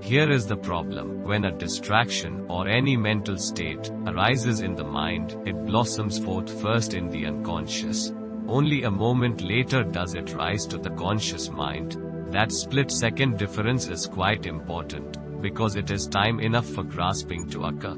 Here is the problem. When a distraction or any mental state arises in the mind, it blossoms forth first in the unconscious. Only a moment later does it rise to the conscious mind. That split-second difference is quite important, because it is time enough for grasping to occur.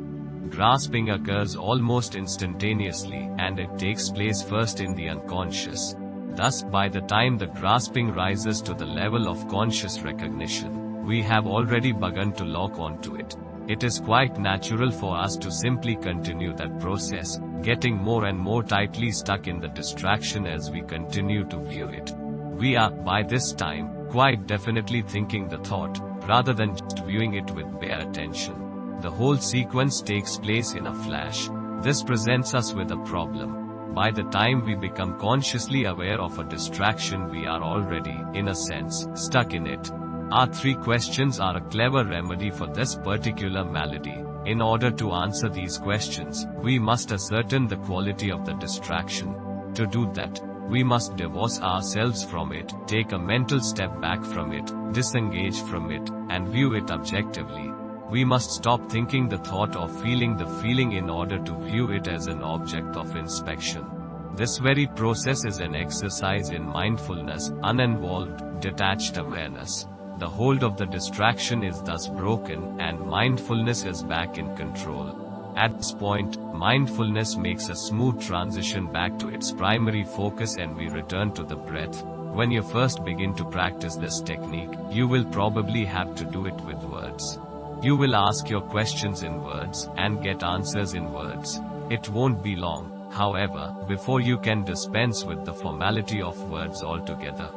Grasping occurs almost instantaneously, and it takes place first in the unconscious. Thus, by the time the grasping rises to the level of conscious recognition, we have already begun to lock onto it. It is quite natural for us to simply continue that process, getting more and more tightly stuck in the distraction as we continue to view it. We are, by this time, quite definitely thinking the thought, rather than just viewing it with bare attention. The whole sequence takes place in a flash. This presents us with a problem. By the time we become consciously aware of a distraction, we are already, in a sense, stuck in it. Our 3 questions are a clever remedy for this particular malady. In order to answer these questions, we must ascertain the quality of the distraction. To do that, we must divorce ourselves from it, take a mental step back from it, disengage from it, and view it objectively. We must stop thinking the thought or feeling the feeling in order to view it as an object of inspection. This very process is an exercise in mindfulness, uninvolved, detached awareness. The hold of the distraction is thus broken, and mindfulness is back in control. At this point, mindfulness makes a smooth transition back to its primary focus and we return to the breath. When you first begin to practice this technique, you will probably have to do it with words. You will ask your questions in words, and get answers in words. It won't be long, however, before you can dispense with the formality of words altogether.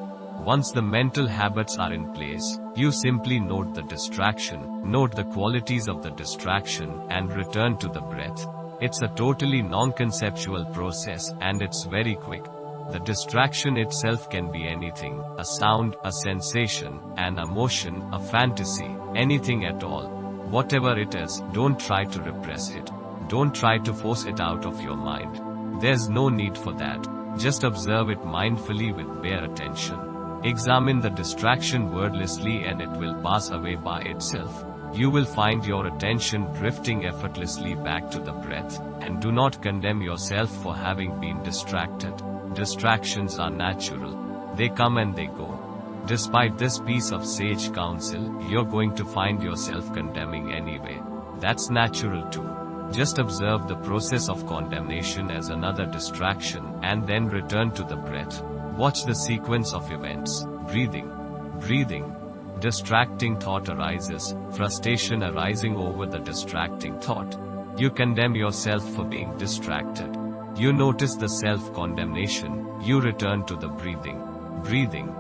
Once the mental habits are in place, you simply note the distraction, note the qualities of the distraction, and return to the breath. It's a totally non-conceptual process, and it's very quick. The distraction itself can be anything: a sound, a sensation, an emotion, a fantasy, anything at all. Whatever it is, don't try to repress it. Don't try to force it out of your mind. There's no need for that. Just observe it mindfully with bare attention. Examine the distraction wordlessly and it will pass away by itself. You will find your attention drifting effortlessly back to the breath, and do not condemn yourself for having been distracted. Distractions are natural. They come and they go. Despite this piece of sage counsel, you're going to find yourself condemning anyway. That's natural too. Just observe the process of condemnation as another distraction, and then return to the breath. Watch the sequence of events. Breathing. Breathing. Distracting thought arises, frustration arising over the distracting thought. You condemn yourself for being distracted. You notice the self-condemnation, you return to the breathing. Breathing.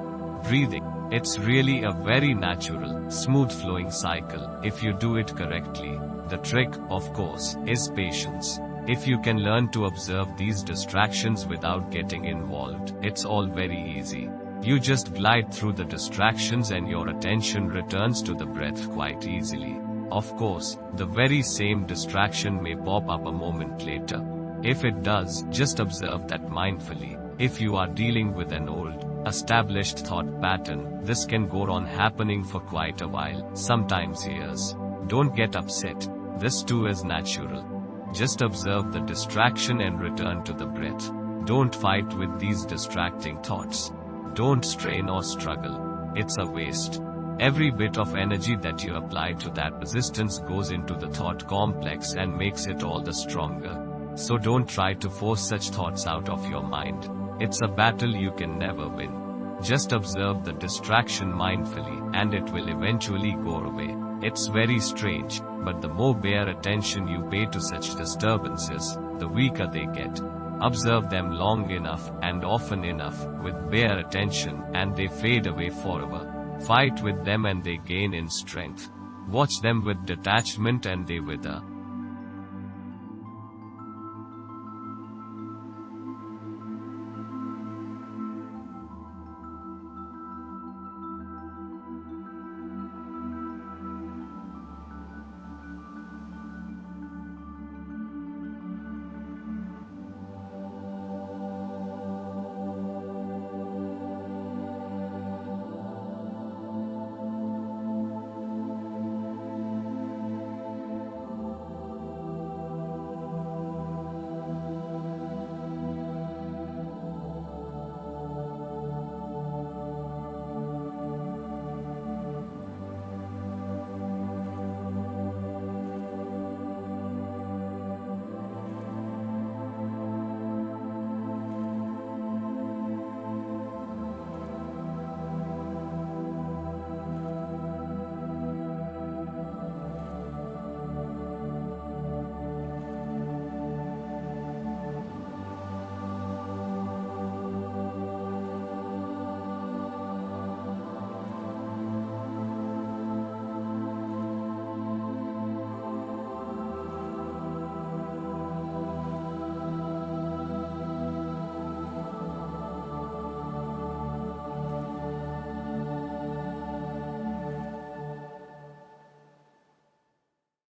Breathing. It's really a very natural, smooth-flowing cycle, if you do it correctly. The trick, of course, is patience. If you can learn to observe these distractions without getting involved, it's all very easy. You just glide through the distractions and your attention returns to the breath quite easily. Of course, the very same distraction may pop up a moment later. If it does, just observe that mindfully. If you are dealing with an old, established thought pattern, this can go on happening for quite a while, sometimes years. Don't get upset. This too is natural. Just observe the distraction and return to the breath. Don't fight with these distracting thoughts. Don't strain or struggle. It's a waste. Every bit of energy that you apply to that resistance goes into the thought complex and makes it all the stronger. So don't try to force such thoughts out of your mind. It's a battle you can never win. Just observe the distraction mindfully, and it will eventually go away. It's very strange, but the more bare attention you pay to such disturbances, the weaker they get. Observe them long enough, and often enough, with bare attention, and they fade away forever. Fight with them and they gain in strength. Watch them with detachment and they wither.